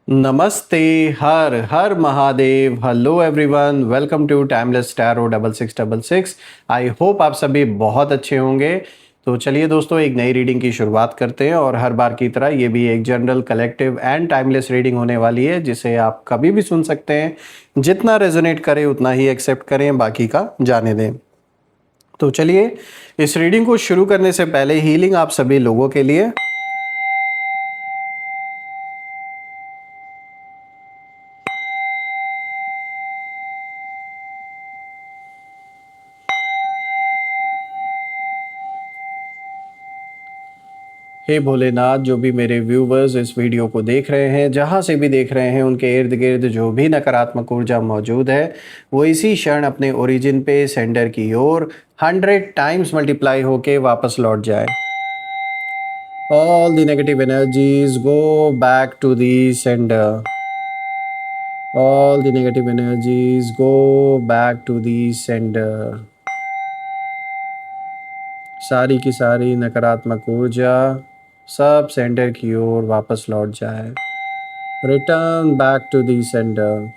नमस्ते। हर हर Mahadev. Hello everyone, welcome to timeless tarot 6666। I hope आप सभी बहुत अच्छे होंगे। तो चलिए दोस्तों, एक नई रीडिंग की शुरुआत करते हैं और हर बार की तरह ये भी एक general, collective and timeless reading होने वाली है, जिसे आप कभी भी सुन सकते हैं। जितना रेजोनेट करे उतना ही एक्सेप्ट करें, बाकी का जाने दें। तो चलिए, इस रीडिंग को शुरू करने से पहले हीलिंग आप सभी लोगों के लिए। हे भोलेनाथ, जो भी मेरे व्यूवर्स इस वीडियो को देख रहे हैं, जहाँ से भी देख रहे हैं, उनके इर्द गिर्द जो भी नकारात्मक ऊर्जा मौजूद है वो इसी क्षण अपने ओरिजिन पे सेंडर की ओर 100 टाइम्स मल्टीप्लाई होके वापस लौट जाए। All the negative energies go back to the sender. All the negative energies go back to the sender. सारी की सारी नकारात्मक ऊर्जा सब सेंटर की ओर वापस लौट जाए। Return back to the centre.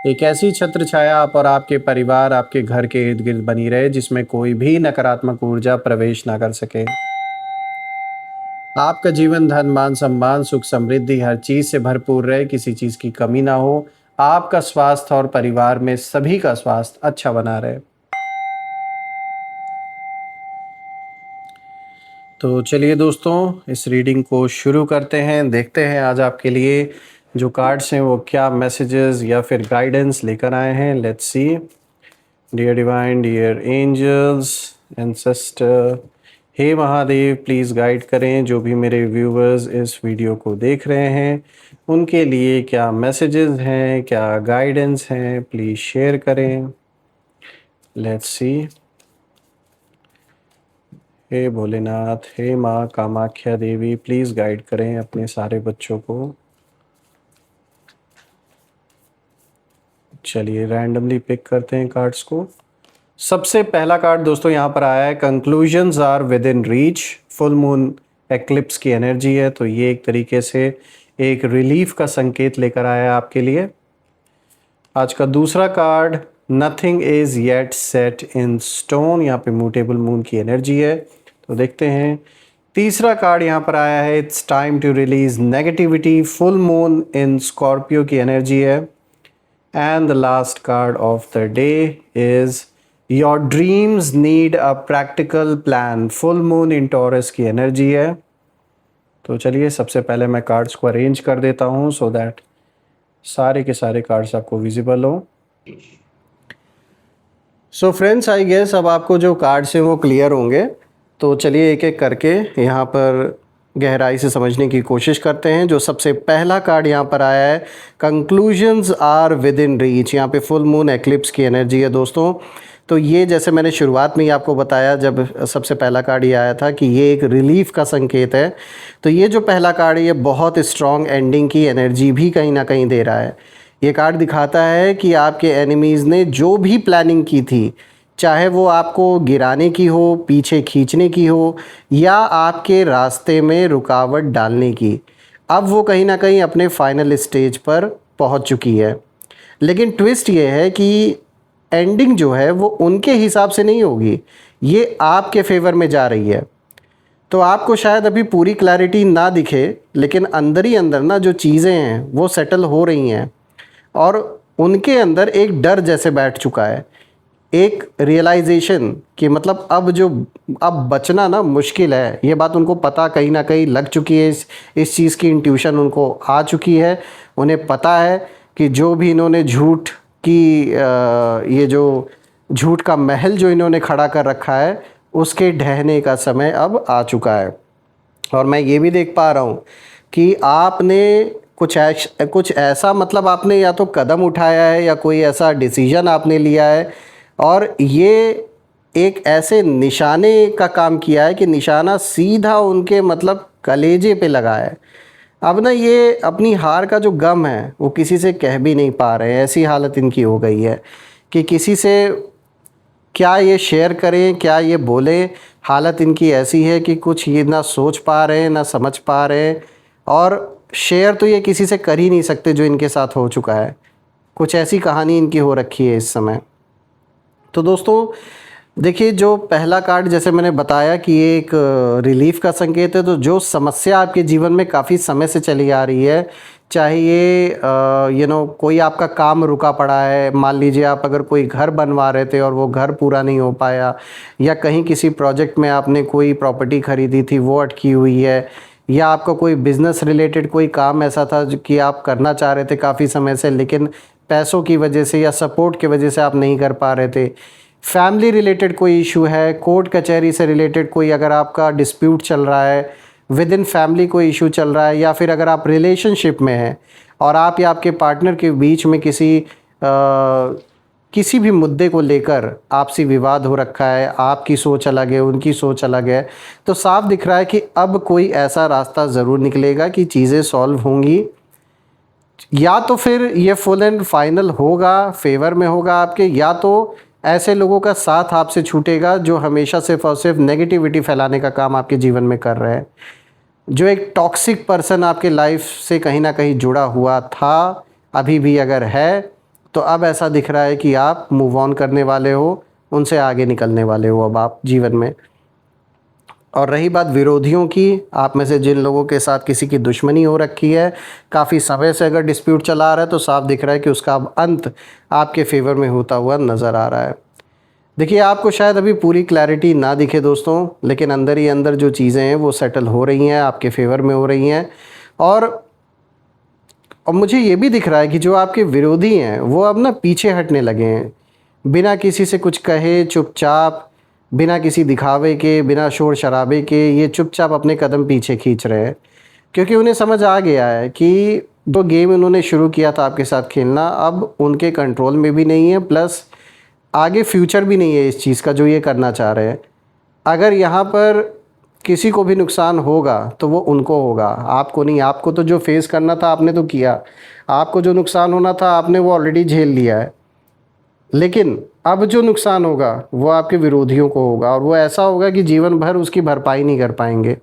एक ऐसी छत्र छाया आप और आपके परिवार, आपके घर के इर्द गिर्द बनी रहे, जिसमें कोई भी नकारात्मक ऊर्जा प्रवेश ना कर सके। आपका जीवन धन मान सम्मान सुख समृद्धि हर चीज से भरपूर रहे, किसी चीज की कमी ना हो। आपका स्वास्थ्य और परिवार में सभी का स्वास्थ्य अच्छा बना रहे। तो चलिए दोस्तों, इस रीडिंग को शुरू करते हैं। देखते हैं आज आपके लिए जो कार्ड्स हैं वो क्या मैसेजेस या फिर गाइडेंस लेकर आए हैं। Let's see. Dear divine, dear angels, ancestor, हे महादेव, प्लीज़ गाइड करें जो भी मेरे व्यूवर्स इस वीडियो को देख रहे हैं, उनके लिए क्या मैसेजेस हैं, क्या गाइडेंस हैं, प्लीज़ शेयर करें। Let's see. हे भोलेनाथ, हे माँ कामाख्या देवी, प्लीज़ गाइड करें अपने सारे बच्चों को। चलिए रैंडमली पिक करते हैं कार्ड्स को। सबसे पहला कार्ड दोस्तों यहाँ पर आया है, conclusions are within reach. Full moon eclipse की एनर्जी है, तो ये एक तरीके से एक रिलीफ का संकेत लेकर आया है आपके लिए। आज का दूसरा card, nothing is yet set in stone. यहाँ पे म्यूटेबल मून की एनर्जी है, तो देखते हैं। तीसरा कार्ड यहाँ पर आया है, it's time to release negativity. Full moon in Scorpio की एनर्जी है। And the last card of the day is your dreams need a practical plan. Full moon in Taurus की एनर्जी है। तो चलिए, सबसे पहले मैं कार्ड्स को अरेंज कर देता हूँ सो दैट सारे के सारे कार्ड्स आपको विजिबल हो। सो फ्रेंड्स, आई गेस अब आपको जो कार्ड्स हैं वो क्लियर होंगे। तो चलिए एक एक करके यहाँ पर गहराई से समझने की कोशिश करते हैं। जो सबसे पहला कार्ड यहाँ पर आया है, conclusions are within reach. यहाँ पे फुल मून एक्लिप्स की एनर्जी है दोस्तों। तो ये जैसे मैंने शुरुआत में ही आपको बताया, जब सबसे पहला कार्ड ये आया था, कि ये एक रिलीफ का संकेत है। तो ये जो पहला कार्ड है, ये बहुत स्ट्रॉन्ग एंडिंग की एनर्जी भी कहीं ना कहीं दे रहा है। ये कार्ड दिखाता है कि आपके एनिमीज़ ने जो भी प्लानिंग की थी, चाहे वो आपको गिराने की हो, पीछे खींचने की हो, या आपके रास्ते में रुकावट डालने की, अब वो कहीं ना कहीं अपने फाइनल स्टेज पर पहुंच चुकी है। लेकिन ट्विस्ट ये है कि एंडिंग जो है वो उनके हिसाब से नहीं होगी, ये आपके फेवर में जा रही है। तो आपको शायद अभी पूरी क्लैरिटी ना दिखे, लेकिन अंदर ही अंदर ना जो चीज़ें हैं वो सेटल हो रही हैं, और उनके अंदर एक डर जैसे बैठ चुका है, एक रियलाइजेशन कि मतलब अब बचना ना मुश्किल है। ये बात उनको पता कहीं ना कहीं लग चुकी है, इस चीज़ की इंट्यूशन उनको आ चुकी है। उन्हें पता है कि जो भी इन्होंने झूठ की ये जो झूठ का महल जो इन्होंने खड़ा कर रखा है, उसके ढहने का समय अब आ चुका है। और मैं ये भी देख पा रहा हूँ कि आपने कुछ ऐसा, मतलब आपने या तो कदम उठाया है या कोई ऐसा डिसीजन आपने लिया है, और ये एक ऐसे निशाने का काम किया है कि निशाना सीधा उनके मतलब कलेजे पे लगा है। अब ना ये अपनी हार का जो गम है वो किसी से कह भी नहीं पा रहे हैं। ऐसी हालत इनकी हो गई है कि किसी से क्या ये शेयर करें, क्या ये बोलें। हालत इनकी ऐसी है कि कुछ ये ना सोच पा रहे हैं, ना समझ पा रहे हैं। और शेयर तो ये किसी से कर ही नहीं सकते जो इनके साथ हो चुका है। कुछ ऐसी कहानी इनकी हो रखी है इस समय। तो दोस्तों देखिए, जो पहला कार्ड जैसे मैंने बताया कि ये एक रिलीफ का संकेत है। तो जो समस्या आपके जीवन में काफ़ी समय से चली आ रही है, चाहे ये कोई आपका काम रुका पड़ा है, मान लीजिए आप अगर कोई घर बनवा रहे थे और वो घर पूरा नहीं हो पाया, या कहीं किसी प्रोजेक्ट में आपने कोई प्रॉपर्टी ख़रीदी थी वो अटकी हुई है, या आपका कोई बिज़नेस रिलेटेड कोई काम ऐसा था कि आप करना चाह रहे थे काफ़ी समय से, लेकिन पैसों की वजह से या सपोर्ट की वजह से आप नहीं कर पा रहे थे। फैमिली रिलेटेड कोई इशू है, कोर्ट कचहरी से रिलेटेड कोई अगर आपका डिस्प्यूट चल रहा है, विद इन फैमिली कोई इशू चल रहा है, या फिर अगर आप रिलेशनशिप में हैं और आप या आपके पार्टनर के बीच में किसी भी मुद्दे को लेकर आपसी विवाद हो रखा है, आपकी सोच अलग है, उनकी सोच अलग है, तो साफ दिख रहा है कि अब कोई ऐसा रास्ता ज़रूर निकलेगा कि चीज़ें सॉल्व होंगी। या तो फिर ये फुल एंड फाइनल होगा, फेवर में होगा आपके, या तो ऐसे लोगों का साथ आपसे छूटेगा जो हमेशा सिर्फ और सिर्फ नेगेटिविटी फैलाने का काम आपके जीवन में कर रहे हैं। जो एक टॉक्सिक पर्सन आपके लाइफ से कहीं ना कहीं जुड़ा हुआ था, अभी भी अगर है, तो अब ऐसा दिख रहा है कि आप मूव ऑन करने वाले हो, उनसे आगे निकलने वाले हो अब आप जीवन में। और रही बात विरोधियों की, आप में से जिन लोगों के साथ किसी की दुश्मनी हो रखी है, काफ़ी समय से अगर डिस्प्यूट चला आ रहा है, तो साफ दिख रहा है कि उसका अब अंत आपके फेवर में होता हुआ नज़र आ रहा है। देखिए, आपको शायद अभी पूरी क्लैरिटी ना दिखे दोस्तों, लेकिन अंदर ही अंदर जो चीज़ें हैं वो सेटल हो रही हैं, आपके फेवर में हो रही हैं। और मुझे ये भी दिख रहा है कि जो आपके विरोधी हैं वो अब ना पीछे हटने लगे हैं, बिना किसी से कुछ कहे चुपचाप, बिना किसी दिखावे के, बिना शोर शराबे के, ये चुपचाप अपने कदम पीछे खींच रहे हैं। क्योंकि उन्हें समझ आ गया है कि जो गेम उन्होंने शुरू किया था आपके साथ खेलना, अब उनके कंट्रोल में भी नहीं है, प्लस आगे फ्यूचर भी नहीं है इस चीज़ का जो ये करना चाह रहे हैं। अगर यहाँ पर किसी को भी नुकसान होगा तो वो उनको होगा, आपको नहीं। आपको तो जो फेस करना था आपने तो किया, आपको जो नुकसान होना था आपने वो ऑलरेडी झेल लिया है। लेकिन अब जो नुकसान होगा वो आपके विरोधियों को होगा, और वो ऐसा होगा कि जीवन भर उसकी भरपाई नहीं कर पाएंगे।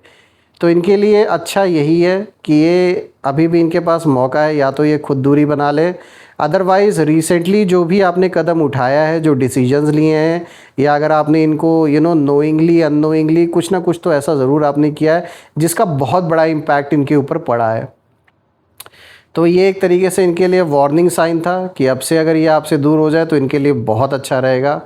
तो इनके लिए अच्छा यही है कि ये अभी भी इनके पास मौका है, या तो ये खुद दूरी बना ले, अदरवाइज़ रिसेंटली जो भी आपने कदम उठाया है, जो डिसीजंस लिए हैं, या अगर आपने इनको नोइंगली अननोइंगली कुछ ना कुछ तो ऐसा ज़रूर आपने किया है जिसका बहुत बड़ा इम्पैक्ट इनके ऊपर पड़ा है। तो ये एक तरीके से इनके लिए वार्निंग साइन था कि अब से अगर ये आपसे दूर हो जाए तो इनके लिए बहुत अच्छा रहेगा,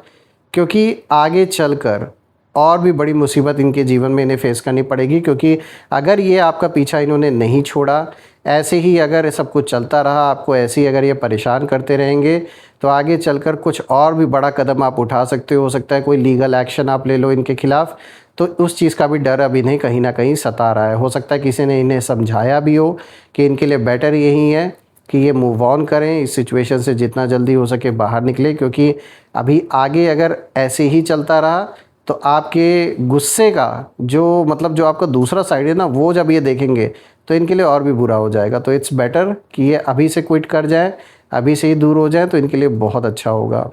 क्योंकि आगे चलकर और भी बड़ी मुसीबत इनके जीवन में इन्हें फेस करनी पड़ेगी। क्योंकि अगर ये आपका पीछा इन्होंने नहीं छोड़ा, ऐसे ही अगर सब कुछ चलता रहा, आपको ऐसे ही अगर ये परेशान करते रहेंगे, तो आगे चलकर कुछ और भी बड़ा कदम आप उठा सकते हो सकता है कोई लीगल एक्शन आप ले लो इनके खिलाफ़। तो उस चीज़ का भी डर अब इन्हें कहीं ना कहीं सता रहा है। हो सकता है किसी ने इन्हें समझाया भी हो कि इनके लिए बेटर यही है कि ये मूव ऑन करें, इस सिचुएशन से जितना जल्दी हो सके बाहर निकले। क्योंकि अभी आगे अगर ऐसे ही चलता रहा तो आपके गुस्से का जो आपका दूसरा साइड है ना, वो जब ये देखेंगे तो इनके लिए और भी बुरा हो जाएगा। तो इट्स बेटर कि ये अभी से क्विट कर जाएं, अभी से ही दूर हो जाएं, तो इनके लिए बहुत अच्छा होगा।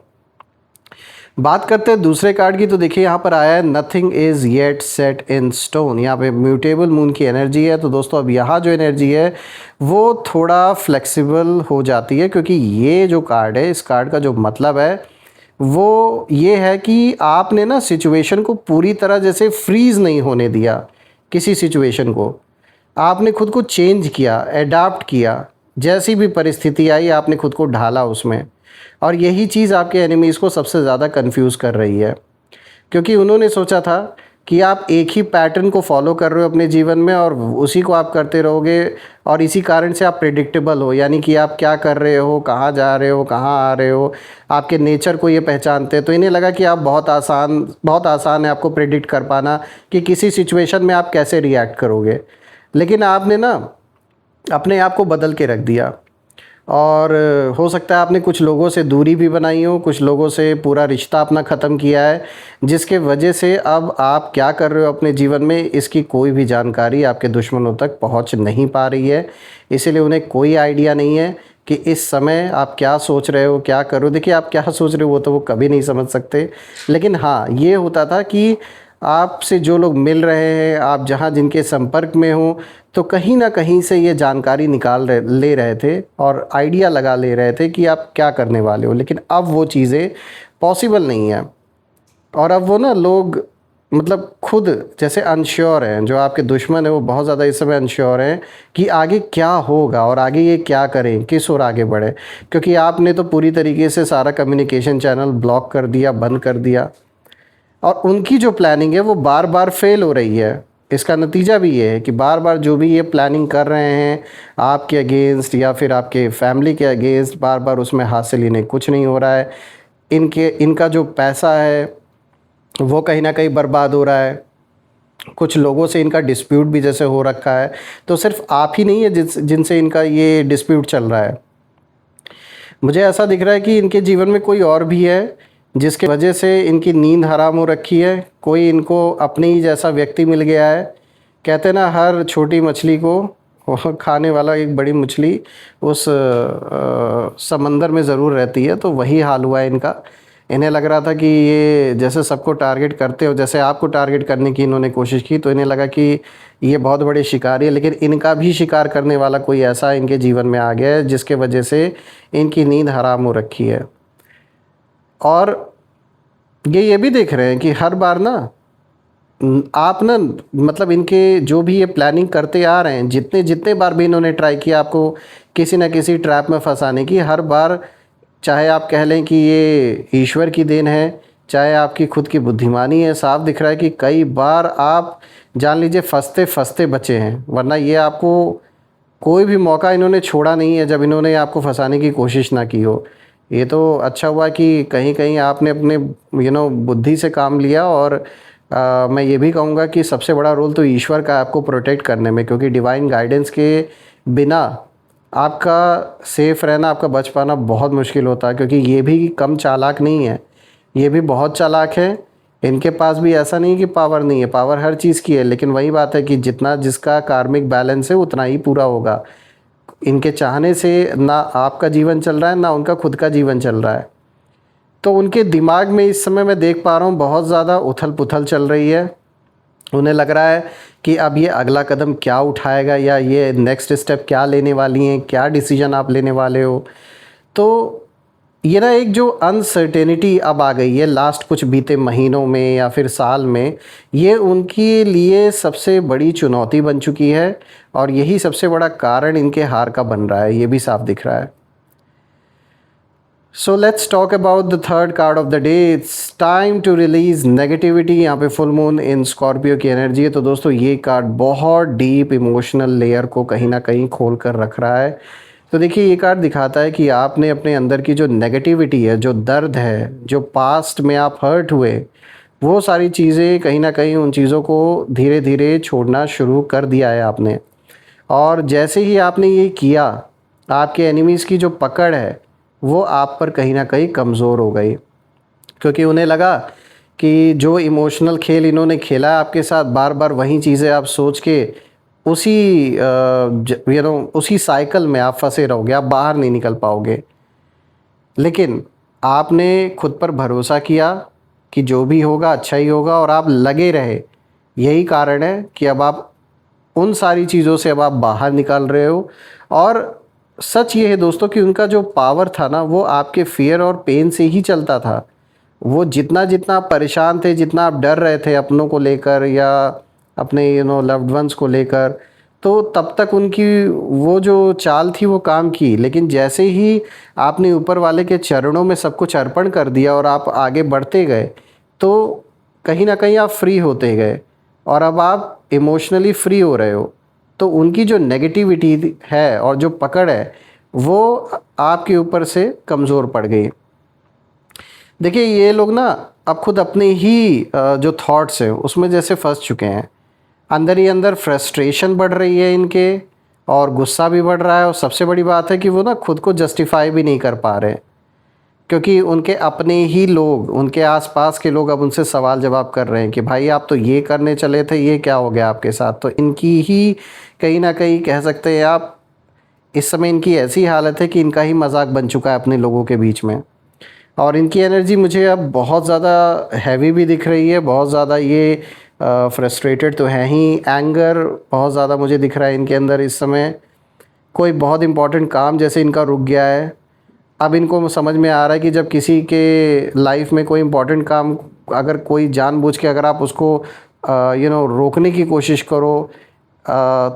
बात करते हैं दूसरे कार्ड की। तो देखिए यहाँ पर आया है nothing is yet set in stone. यहाँ पे म्यूटेबल मून की एनर्जी है। तो दोस्तों अब यहाँ जो एनर्जी है वो थोड़ा फ्लेक्सिबल हो जाती है, क्योंकि ये जो कार्ड है, इस कार्ड का जो मतलब है वो ये है कि आपने ना सिचुएशन को पूरी तरह जैसे फ्रीज़ नहीं होने दिया। किसी सिचुएशन को आपने खुद को चेंज किया, एडाप्ट किया, जैसी भी परिस्थिति आई आपने खुद को ढाला उसमें। और यही चीज़ आपके एनिमीज़ को सबसे ज़्यादा कंफ्यूज कर रही है, क्योंकि उन्होंने सोचा था कि आप एक ही पैटर्न को फॉलो कर रहे हो अपने जीवन में और उसी को आप करते रहोगे, और इसी कारण से आप प्रेडिक्टेबल हो, यानी कि आप क्या कर रहे हो, कहाँ जा रहे हो, कहाँ आ रहे हो, आपके नेचर को ये पहचानते हैं। तो इन्हें लगा कि आप बहुत आसान है आपको प्रेडिक्ट कर पाना कि किसी सिचुएशन में आप कैसे रिएक्ट करोगे। लेकिन आपने ना अपने आप को बदल के रख दिया, और हो सकता है आपने कुछ लोगों से दूरी भी बनाई हो, कुछ लोगों से पूरा रिश्ता अपना ख़त्म किया है, जिसके वजह से अब आप क्या कर रहे हो अपने जीवन में इसकी कोई भी जानकारी आपके दुश्मनों तक पहुंच नहीं पा रही है। इसीलिए उन्हें कोई आइडिया नहीं है कि इस समय आप क्या सोच रहे हो, क्या कर रहे हो। देखिए, आप क्या सोच रहे हो वो तो वो कभी नहीं समझ सकते, लेकिन हाँ ये होता था कि आपसे जो लोग मिल रहे हैं, आप जहाँ जिनके संपर्क में हो, तो कहीं ना कहीं से ये जानकारी ले रहे थे और आइडिया लगा ले रहे थे कि आप क्या करने वाले हो, लेकिन अब वो चीज़ें पॉसिबल नहीं है। और अब वो ना लोग मतलब खुद जैसे अनश्योर हैं, जो आपके दुश्मन है वो बहुत ज़्यादा इस समय अनश्योर हैं कि आगे क्या होगा और आगे ये क्या करें, किस ओर आगे बढ़े, क्योंकि आपने तो पूरी तरीके से सारा कम्युनिकेशन चैनल ब्लॉक कर दिया, बंद कर दिया। और उनकी जो प्लानिंग है वो बार बार फेल हो रही है। इसका नतीजा भी ये है कि बार बार जो भी ये प्लानिंग कर रहे हैं आपके अगेंस्ट या फिर आपके फैमिली के अगेंस्ट, बार बार उसमें हासिल इन्हें कुछ नहीं हो रहा है। इनका जो पैसा है वो कहीं ना कहीं बर्बाद हो रहा है। कुछ लोगों से इनका डिस्प्यूट भी जैसे हो रखा है, तो सिर्फ आप ही नहीं है जिनसे इनका ये डिस्प्यूट चल रहा है। मुझे ऐसा दिख रहा है कि इनके जीवन में कोई और भी है जिसके वजह से इनकी नींद हराम हो रखी है। कोई इनको अपने ही जैसा व्यक्ति मिल गया है। कहते हैं ना, हर छोटी मछली को खाने वाला एक बड़ी मछली उस समंदर में ज़रूर रहती है। तो वही हाल हुआ है इनका। इन्हें लग रहा था कि ये जैसे सबको टारगेट करते हो, जैसे आपको टारगेट करने की इन्होंने कोशिश की, तो इन्हें लगा कि ये बहुत बड़े शिकारी है, लेकिन इनका भी शिकार करने वाला कोई ऐसा इनके जीवन में आ गया है जिसके वजह से इनकी नींद हराम हो रखी है। और ये भी देख रहे हैं कि हर बार ना आप ना मतलब इनके जो भी ये प्लानिंग करते आ रहे हैं, जितने जितने बार भी इन्होंने ट्राई किया आपको किसी ना किसी ट्रैप में फंसाने की, हर बार चाहे आप कह लें कि ये ईश्वर की देन है, चाहे आपकी खुद की बुद्धिमानी है, साफ दिख रहा है कि कई बार आप जान लीजिए फंसते फंसते बचे हैं। वरना ये आपको कोई भी मौका इन्होंने छोड़ा नहीं है जब इन्होंने आपको फंसाने की कोशिश ना की हो। ये तो अच्छा हुआ कि कहीं कहीं आपने अपने बुद्धि से काम लिया। और मैं ये भी कहूँगा कि सबसे बड़ा रोल तो ईश्वर का आपको प्रोटेक्ट करने में, क्योंकि डिवाइन गाइडेंस के बिना आपका सेफ़ रहना, आपका बच पाना बहुत मुश्किल होता है। क्योंकि ये भी कम चालाक नहीं है, ये भी बहुत चालाक है। इनके पास भी ऐसा नहीं कि पावर नहीं है, पावर हर चीज़ की है, लेकिन वही बात है कि जितना जिसका कार्मिक बैलेंस है उतना ही पूरा होगा। इनके चाहने से ना आपका जीवन चल रहा है, ना उनका खुद का जीवन चल रहा है। तो उनके दिमाग में इस समय मैं देख पा रहा हूँ बहुत ज़्यादा उथल पुथल चल रही है। उन्हें लग रहा है कि अब ये अगला कदम क्या उठाएगा, या ये नेक्स्ट स्टेप क्या लेने वाली हैं, क्या डिसीजन आप लेने वाले हो। तो ये ना एक जो अनसर्टेनिटी अब आ गई है लास्ट कुछ बीते महीनों में या फिर साल में, ये उनके लिए सबसे बड़ी चुनौती बन चुकी है। और यही सबसे बड़ा कारण इनके हार का बन रहा है, ये भी साफ दिख रहा है। So let's talk about the third card of the day. It's time to release negativity. यहाँ पे फुल मून इन स्कॉर्पियो की एनर्जी है। तो दोस्तों ये कार्ड बहुत डीप इमोशनल लेयर को कहीं ना कहीं खोल कर रख रहा है। तो देखिए ये कार्ड दिखाता है कि आपने अपने अंदर की जो नेगेटिविटी है, जो दर्द है, जो पास्ट में आप हर्ट हुए, वो सारी चीज़ें कहीं ना कहीं उन चीज़ों को धीरे धीरे छोड़ना शुरू कर दिया है आपने। और जैसे ही आपने ये किया, आपके एनिमीज़ की जो पकड़ है वो आप पर कहीं ना कहीं कमज़ोर हो गई। क्योंकि उन्हें लगा कि जो इमोशनल खेल इन्होंने खेला है आपके साथ, बार बार वही चीज़ें आप सोच के उसी उसी साइकिल में आप फंसे रहोगे, आप बाहर नहीं निकल पाओगे। लेकिन आपने खुद पर भरोसा किया कि जो भी होगा अच्छा ही होगा, और आप लगे रहे। यही कारण है कि अब आप उन सारी चीज़ों से अब आप बाहर निकल रहे हो। और सच ये है दोस्तों कि उनका जो पावर था ना, वो आपके फियर और पेन से ही चलता था। वो जितना जितना आप परेशान थे, जितना आप डर रहे थे अपनों को लेकर या अपने लव्ड वंस को लेकर, तो तब तक उनकी वो जो चाल थी वो काम की। लेकिन जैसे ही आपने ऊपर वाले के चरणों में सब कुछ अर्पण कर दिया और आप आगे बढ़ते गए, तो कहीं ना कहीं आप फ्री होते गए और अब आप इमोशनली फ्री हो रहे हो। तो उनकी जो नेगेटिविटी है और जो पकड़ है वो आपके ऊपर से कमज़ोर पड़ गई। देखिए ये लोग ना अब खुद अपने ही जो थॉट्स हैं उसमें जैसे फंस चुके हैं। अंदर ही अंदर फ्रस्ट्रेशन बढ़ रही है इनके, और गुस्सा भी बढ़ रहा है। और सबसे बड़ी बात है कि वो ना खुद को जस्टिफाई भी नहीं कर पा रहे, क्योंकि उनके अपने ही लोग, उनके आसपास के लोग अब उनसे सवाल जवाब कर रहे हैं कि भाई आप तो ये करने चले थे, ये क्या हो गया आपके साथ। तो इनकी ही कहीं ना कहीं कह सकते हैं आप, इस समय इनकी ऐसी हालत है कि इनका ही मजाक बन चुका है अपने लोगों के बीच में। और इनकी एनर्जी मुझे अब बहुत ज़्यादा हैवी भी दिख रही है, बहुत ज़्यादा ये फ्रस्ट्रेटेड तो हैं ही, एंगर बहुत ज़्यादा मुझे दिख रहा है इनके अंदर इस समय। कोई बहुत इंपॉर्टेंट काम जैसे इनका रुक गया है। अब इनको समझ में आ रहा है कि जब किसी के लाइफ में कोई इंपॉर्टेंट काम, अगर कोई जानबूझ के अगर आप उसको रोकने की कोशिश करो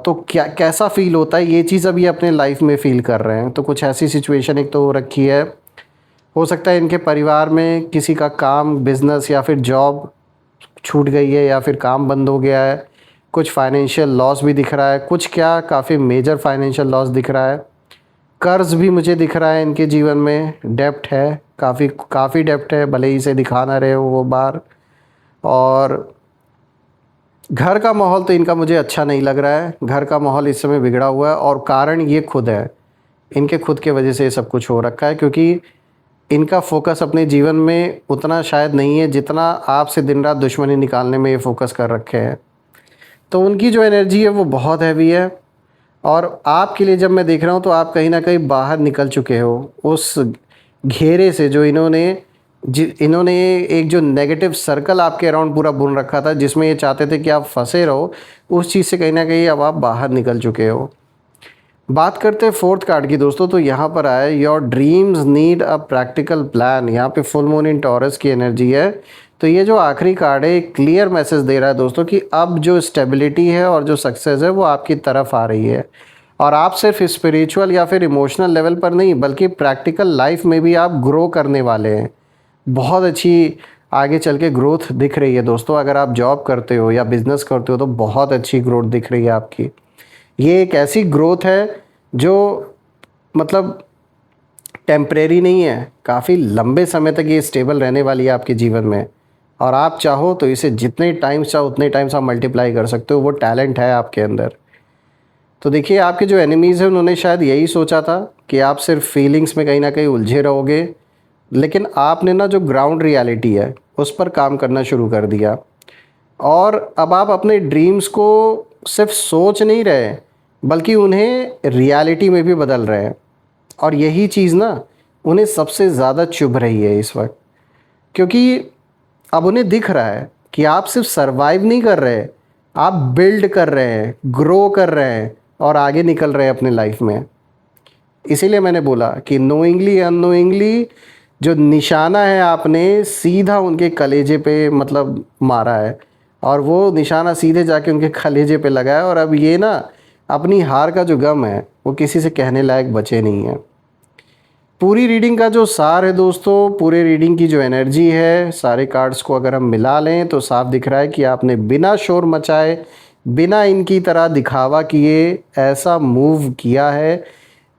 तो क्या कैसा फ़ील होता है, ये चीज़ अभी अपने लाइफ में फ़ील कर रहे हैं। तो कुछ ऐसी सिचुएशन एक तो हो रखी है। हो सकता है इनके परिवार में किसी का काम, बिज़नेस या फिर जॉब छूट गई है या फिर काम बंद हो गया है। कुछ फाइनेंशियल लॉस भी दिख रहा है, कुछ क्या काफ़ी मेजर फाइनेंशियल लॉस दिख रहा है। कर्ज़ भी मुझे दिख रहा है इनके जीवन में, डेब्ट है, काफ़ी डेब्ट है, भले ही इसे दिखा ना रहे हो वो बार। और घर का माहौल तो इनका मुझे अच्छा नहीं लग रहा है। घर का माहौल इस समय बिगड़ा हुआ है और कारण ये खुद है, इनके खुद के वजह से ये सब कुछ हो रखा है। क्योंकि इनका फोकस अपने जीवन में उतना शायद नहीं है जितना आपसे दिन रात दुश्मनी निकालने में ये फोकस कर रखे हैं। तो उनकी जो एनर्जी है वो बहुत हैवी है। और आपके लिए जब मैं देख रहा हूँ तो आप कहीं ना कहीं बाहर निकल चुके हो उस घेरे से जो इन्होंने एक जो नेगेटिव सर्कल आपके अराउंड पूरा बुन रखा था, जिसमें ये चाहते थे कि आप फंसे रहो, उस चीज़ से कहीं ना कहीं अब आप बाहर निकल चुके हो। बात करते हैं फोर्थ कार्ड की दोस्तों। तो यहाँ पर आया your dreams need a practical plan. यहाँ पे फुल मून इन टॉरस की एनर्जी है। तो ये जो आखिरी कार्ड है एक क्लियर मैसेज दे रहा है दोस्तों कि अब जो स्टेबिलिटी है और जो सक्सेस है वो आपकी तरफ आ रही है। और आप सिर्फ स्पिरिचुअल या फिर इमोशनल लेवल पर नहीं बल्कि प्रैक्टिकल लाइफ में भी आप ग्रो करने वाले हैं। बहुत अच्छी आगे चल के ग्रोथ दिख रही है दोस्तों। अगर आप जॉब करते हो या बिज़नेस करते हो तो बहुत अच्छी ग्रोथ दिख रही है आपकी। ये एक ऐसी ग्रोथ है जो मतलब टेम्परेरी नहीं है, काफ़ी लंबे समय तक ये स्टेबल रहने वाली है आपके जीवन में। और आप चाहो तो इसे जितने टाइम्स चाहो उतने टाइम्स आप मल्टीप्लाई कर सकते हो। वो टैलेंट है आपके अंदर। तो देखिए, आपके जो एनिमीज़ हैं उन्होंने शायद यही सोचा था कि आप सिर्फ फीलिंग्स में कहीं ना कहीं उलझे रहोगे, लेकिन आपने ना जो ग्राउंड रियलिटी है उस पर काम करना शुरू कर दिया। और अब आप अपने ड्रीम्स को सिर्फ सोच नहीं रहे बल्कि उन्हें रियलिटी में भी बदल रहे हैं। और यही चीज़ ना उन्हें सबसे ज़्यादा चुभ रही है इस वक्त। क्योंकि अब उन्हें दिख रहा है कि आप सिर्फ सरवाइव नहीं कर रहे, आप बिल्ड कर रहे हैं, ग्रो कर रहे हैं और आगे निकल रहे हैं अपने लाइफ में। इसीलिए मैंने बोला कि नोइंगली अननोइंगली जो निशाना है आपने सीधा उनके कलेजे पे मतलब मारा है। और वो निशाना सीधे जाके उनके कलेजे पे लगा है। और अब ये ना अपनी हार का जो गम है वो किसी से कहने लायक बचे नहीं है। पूरी रीडिंग का जो सार है दोस्तों, पूरे रीडिंग की जो एनर्जी है, सारे कार्ड्स को अगर हम मिला लें तो साफ दिख रहा है कि आपने बिना शोर मचाए, बिना इनकी तरह दिखावा किए ऐसा मूव किया है,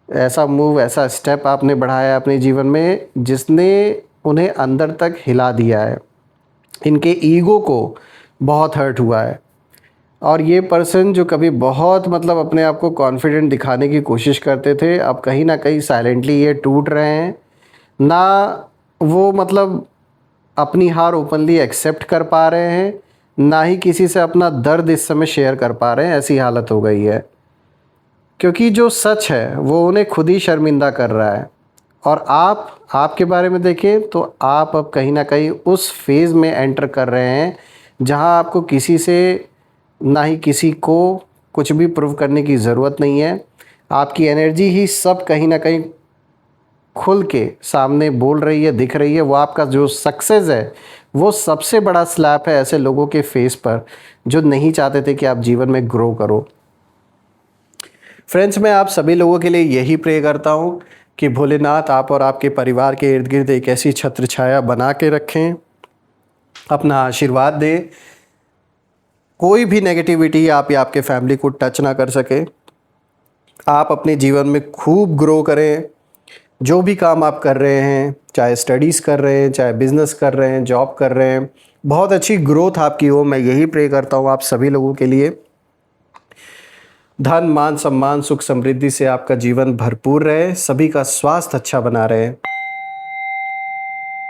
ऐसा स्टेप आपने बढ़ाया अपने जीवन में जिसने उन्हें अंदर तक हिला दिया है। इनके ईगो को बहुत हर्ट हुआ है। और ये पर्सन जो कभी बहुत मतलब अपने आप को कॉन्फिडेंट दिखाने की कोशिश करते थे, अब कहीं ना कहीं साइलेंटली ये टूट रहे हैं। ना वो मतलब अपनी हार ओपनली एक्सेप्ट कर पा रहे हैं, ना ही किसी से अपना दर्द इस समय शेयर कर पा रहे हैं। ऐसी हालत हो गई है। क्योंकि जो सच है वो उन्हें खुद ही शर्मिंदा कर रहा है। और आपके बारे में देखें तो आप अब कहीं ना कहीं उस फेज़ में एंटर कर रहे हैं जहां आपको किसी से, ना ही किसी को कुछ भी प्रूव करने की ज़रूरत नहीं है। आपकी एनर्जी ही सब कहीं ना कहीं खुल के सामने बोल रही है, दिख रही है। वो आपका जो सक्सेस है वो सबसे बड़ा स्लैप है ऐसे लोगों के फेस पर जो नहीं चाहते थे कि आप जीवन में ग्रो करो। फ्रेंड्स, मैं आप सभी लोगों के लिए यही प्रे करता हूँ कि भोलेनाथ आप और आपके परिवार के इर्द गिर्द एक ऐसी छत्र छाया बना के रखें, अपना आशीर्वाद दें। कोई भी नेगेटिविटी आप या आपके फैमिली को टच ना कर सके। आप अपने जीवन में खूब ग्रो करें। जो भी काम आप कर रहे हैं, चाहे स्टडीज़ कर रहे हैं, चाहे बिज़नेस कर रहे हैं, जॉब कर रहे हैं, बहुत अच्छी ग्रोथ आपकी हो। मैं यही प्रे करता हूँ आप सभी लोगों के लिए। धन, मान, सम्मान, सुख, समृद्धि से आपका जीवन भरपूर रहे, सभी का स्वास्थ्य अच्छा बना रहे।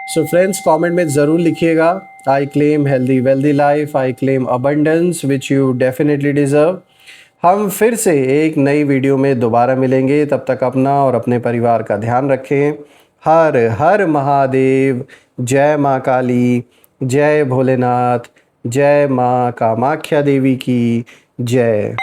सो फ्रेंड्स, कमेंट में ज़रूर लिखिएगा, I claim healthy wealthy life, I claim abundance which you definitely deserve. हम फिर से एक नई वीडियो में दोबारा मिलेंगे। तब तक अपना और अपने परिवार का ध्यान रखें। हर हर महादेव। जय माँ काली, जय भोलेनाथ, जय माँ कामाख्या देवी की जय।